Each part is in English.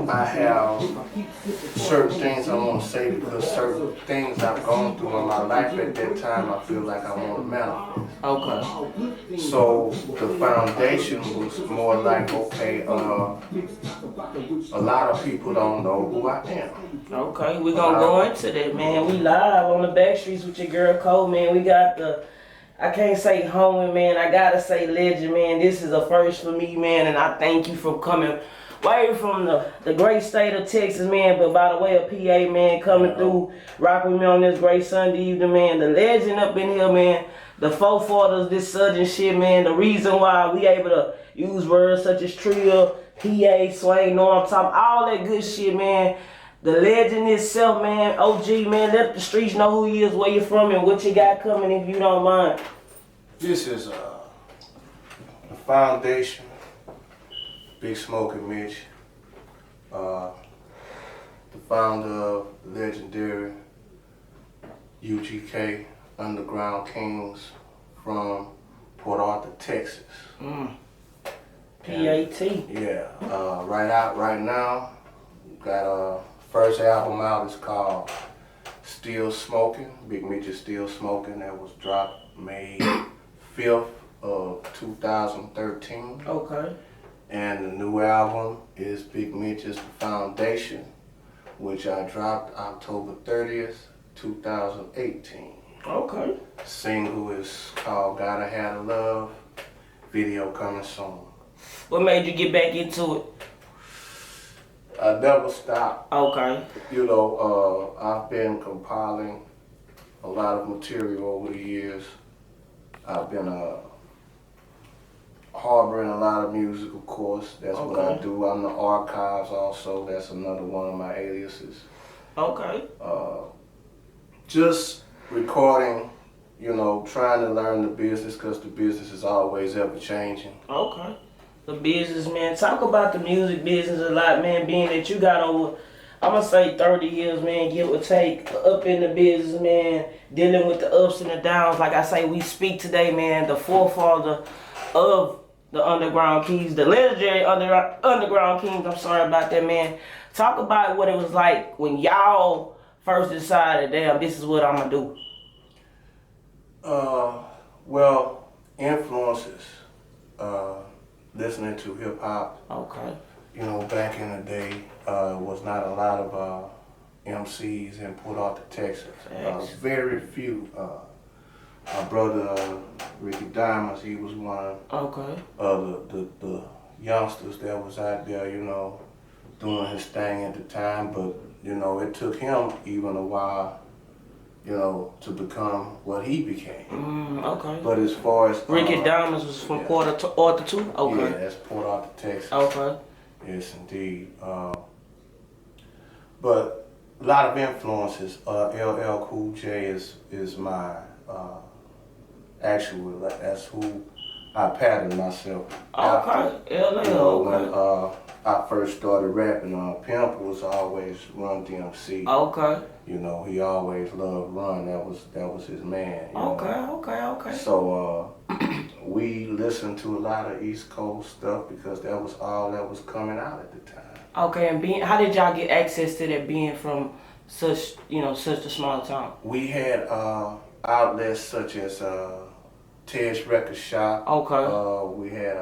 I have certain things I want to say because certain things I've gone through in my life at that time I feel like I want to manifest. Okay. So the foundation was more like, okay, a lot of people don't know who I am. Okay, we gonna go into that, man. We live on the back streets with your girl Cole, man. We got the, I can't say homie, man. I gotta say legend, man. This is a first for me, man, and I thank you for coming way from the great state of Texas, man, but by the way of PA, man, coming through, rock with me on this great Sunday evening, man. The legend up in here, man. The 440s, this southern shit, man. The reason why we able to use words such as trio, PA, swing, know what I'm talking, all that good shit, man. The legend itself, man, OG, man, let the streets know who he is, where you from, and what you got coming, if you don't mind. This is the Foundation, Big Smoking Mitch, the founder of the legendary UGK, Underground Kings from Port Arthur, Texas. PAT. Yeah, right now, got first album out. It's called Still Smoking. Big Mitch is Still Smoking. That was dropped May 5th of 2013. Okay. And the new album is Big Mitch's Foundation, which I dropped October 30th, 2018. Okay. Single is called Gotta Have the Love. Video coming soon. What made you get back into it? I never stopped. Okay. You know, I've been compiling a lot of material over the years. I've been harboring a lot of music, of course. That's what I do. I'm the archives also. That's another one of my aliases. Okay. Just recording, you know, trying to learn the business because the business is always ever changing. Okay. The business, man. Talk about the music business a lot, man, being that you got over, I'm going to say 30 years, man, give or take, up in the business, man, dealing with the ups and the downs. Like I say, we speak today, man, the forefather of the Underground Kings, the legendary Underground Kings. I'm sorry about that, man. Talk about what it was like when y'all first decided, damn, this is what I'm going to do. Well, influences. Listening to hip hop. Okay. You know, back in the day, was not a lot of MCs in Port Arthur, Texas. Very few. My brother Ricky Diamonds, he was one Okay. of the youngsters that was out there, you know, doing his thing at the time. But you know, it took him even a while, you know, to become what he became. Okay. But as far as Ricky Diamonds was from Port Arthur too? Okay. Yeah, that's Port Arthur, Texas. Okay. Yes, indeed. But a lot of influences. LL Cool J is my actual. That's who I patterned myself after. Okay. LL. You know, when I first started rapping, Pimp was always Run DMC. Okay. You know, he always loved Run. That was his man. You Okay. know? Okay. So we listened to a lot of East Coast stuff because that was all that was coming out at the time. Okay, and how did y'all get access to that being from such a small town? We had outlets such as Ted's Record Shop. Okay. We had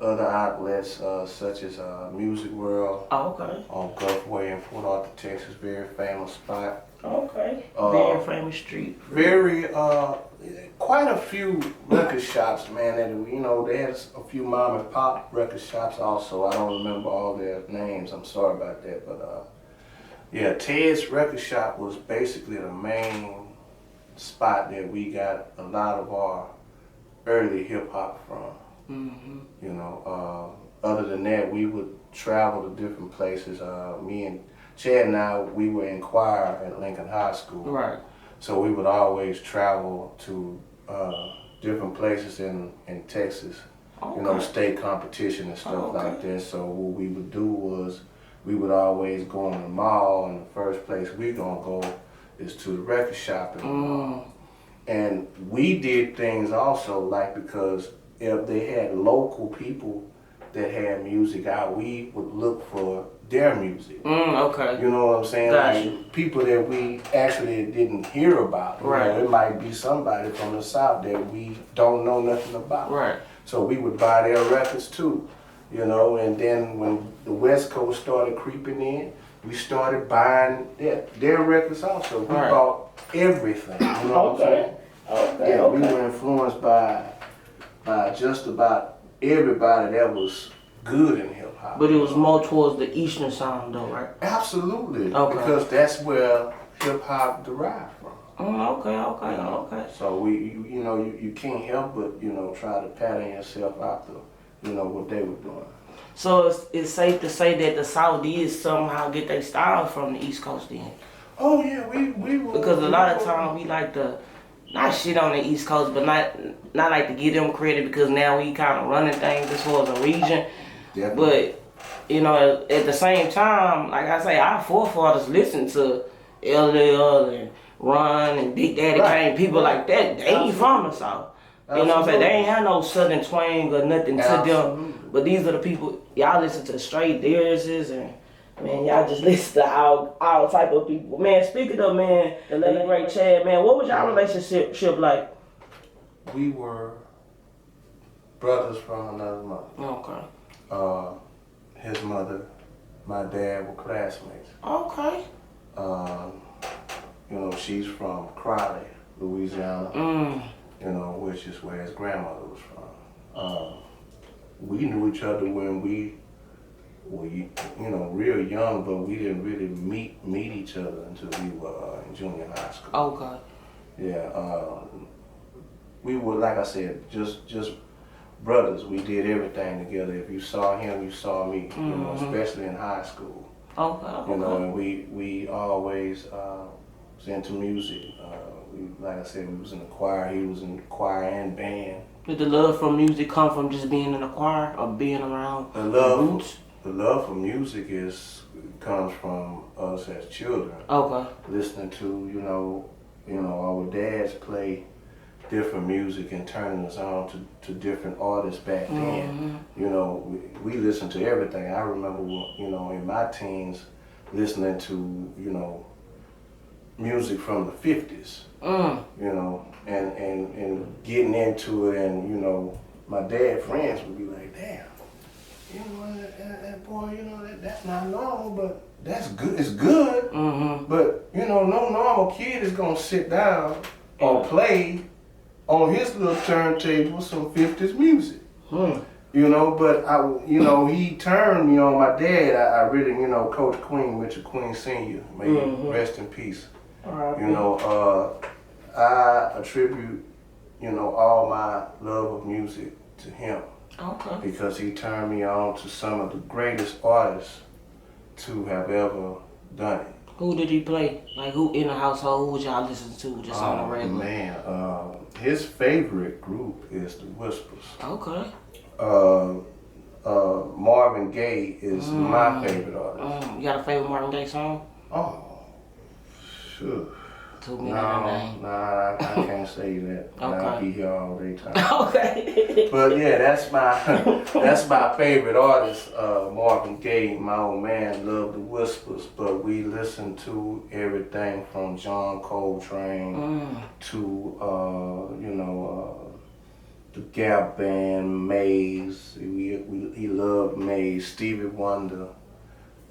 other outlets such as Music World. Okay. On Gulfway in Port Arthur, Texas, very famous spot. Okay. Very famous street. Very quite a few record shops, man. And you know, they had a few mom and pop record shops also. I don't remember all their names. I'm sorry about that, but yeah, Ted's Record Shop was basically the main spot that we got a lot of our early hip hop from. You know, other than that, we would travel to different places. Me and Chad and I, we were in choir at Lincoln High School. Right. So we would always travel to different places in Texas, you know, state competition and stuff like that. So what we would do was we would always go in the mall, and the first place we gonna go is to the record shop in the mall. And we did things also, like, because if they had local people that had music out, we would look for their music. Okay. You know what I'm saying? Gotcha. Like people that we actually didn't hear about. You Right. know, it might be somebody from the South that we don't know nothing about. Right. So we would buy their records too. You know, and then when the West Coast started creeping in, we started buying their records also. We Right. bought everything. You know what I'm saying? Okay. Yeah, Okay. we were influenced by just about everybody that was good in hip hop. But it was more towards the Eastern sound though, right? Absolutely. Okay. Because that's where hip hop derived from. Okay. So you can't help but, try to pattern yourself after, what they were doing. So it's safe to say that the South did somehow get their style from the East Coast then. Oh yeah, we were. Because a lot of times we like to not shit on the East Coast, but not like to give them credit because now we kind of running things as far as a region. Definitely. But at the same time, like I say, our forefathers listened to LL and Ron and Big Daddy Kane, people like that. They ain't from the South. You know what I'm saying? They ain't had no southern twang or nothing to them. But these are the people, y'all listen to straight lyricists and man, y'all just listen to all type of people. Man, speaking of, man, the late great Chad, man, what was y'all relationship like? We were brothers from another mother. Okay. His mother, my dad were classmates. Okay. She's from Crowley, Louisiana. Which is where his grandmother was from. We knew each other when we were, real young, but we didn't really meet each other until we were in junior high school. Okay. Yeah. We were, like I said, just brothers. We did everything together. If you saw him, you saw me. Especially in high school. Okay. And we always was into music. Like I said, we was in the choir. He was in the choir and band. Did the love for music come from just being in the choir or being around the roots? The love for music comes from us as children. Okay. Listening to our dads play different music and turning us on to different artists back then. We listened to everything. I remember in my teens listening to music from the 50s. And getting into it, and my dad friends would be like, damn, that boy, that's not normal, but that's good. It's good. But no normal kid is gonna sit down or play on his little turntable some 50s music. But he turned me on my dad. I really, Coach Queen, Mitch Sr., may he rest in peace. I attribute, all my love of music to him. Okay. Because he turned me on to some of the greatest artists to have ever done it. Who did he play? Like who in the household? Who would y'all listen to just on the regular? Man, his favorite group is the Whispers. Okay. Marvin Gaye is my favorite artist. You got a favorite Marvin Gaye song? Oh, sure. Nah, I can't say that. Okay. I'll be here all day time. Okay. But yeah, that's my favorite artist, Marvin Gaye. My old man loved the Whispers, but we listened to everything from John Coltrane to the Gap Band, Maze. He loved Maze, Stevie Wonder,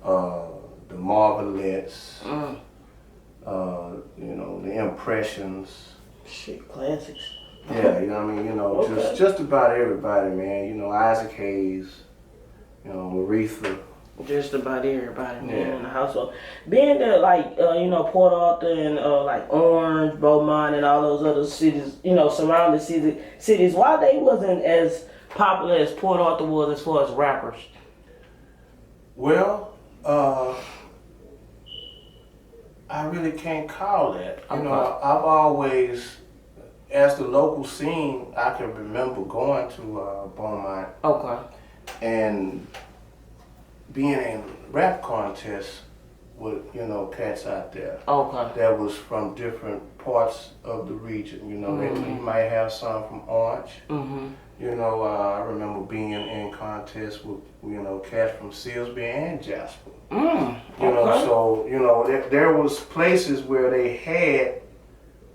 the Marvelettes. The Impressions. Shit, classics. Yeah, just about everybody, man. Isaac Hayes, Aretha. Just about everybody, man, in the household. Being that, like, Port Arthur and, like, Orange, Beaumont, and all those other cities, surrounding cities, why they wasn't as popular as Port Arthur was as far as rappers? Well, I really can't call that. Okay. I've always, as the local scene, I can remember going to Beaumont. Okay. And being in rap contests with, cats out there. Okay. That was from different parts of the region. You might have some from Orange. You know, I remember being in contests with, cats from Silsbee and Jasper. Okay. So, there was places where they had,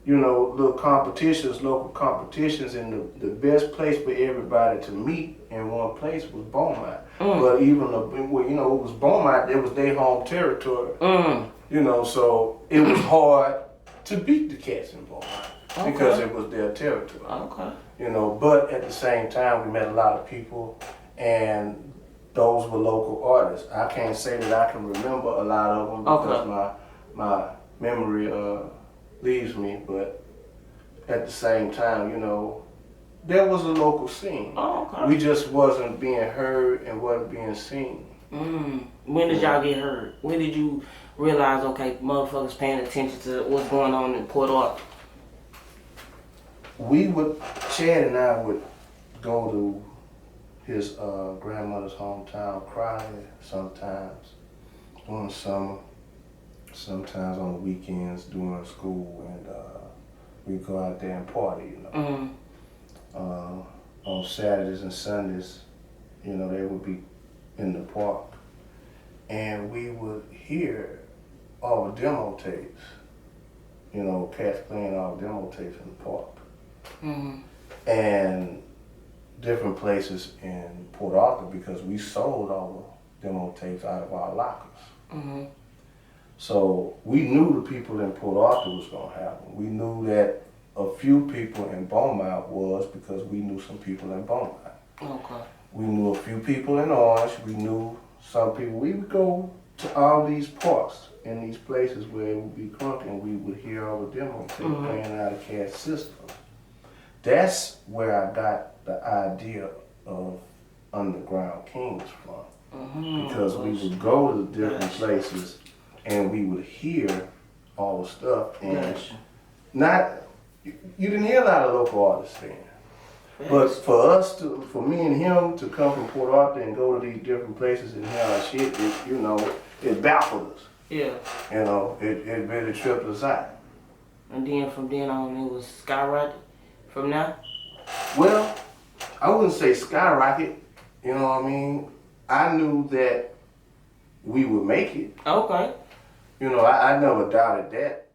little competitions, local competitions, and the best place for everybody to meet in one place was Beaumont. But even, it was Beaumont, it was their home territory. So it was hard to beat the cats in Beaumont because it was their territory. Okay. But at the same time, we met a lot of people, and those were local artists. I can't say that I can remember a lot of them because my memory leaves me, but at the same time, there was a local scene. Oh, okay. We just wasn't being heard and wasn't being seen. When did y'all get heard? When did you realize, okay, motherfuckers paying attention to what's going on in Port Arthur? Chad and I would go to his grandmother's hometown, Crowley, sometimes during the summer, sometimes on the weekends during school, and we'd go out there and party, on Saturdays and Sundays, they would be in the park, and we would hear all the demo tapes, cats playing all the demo tapes in the park. And different places in Port Arthur because we sold all the demo tapes out of our lockers. So we knew the people in Port Arthur was gonna have them. We knew that a few people in Beaumont was because we knew some people in Beaumont. Okay. We knew a few people in Orange. We knew some people. We would go to all these parks in these places where it would be crunk and we would hear all the demo tapes playing out of Cat's system. That's where I got the idea of Underground Kings from. Because we would go to different places and we would hear all the stuff. And you didn't hear a lot of local artists then. But for me and him to come from Port Arthur and go to these different places and hear our shit, it baffled us. Yeah. It really tripped us out. And then from then on, it was skyrocket from now? Well, I wouldn't say skyrocket, you know what I mean? I knew that we would make it. Okay. I never doubted that.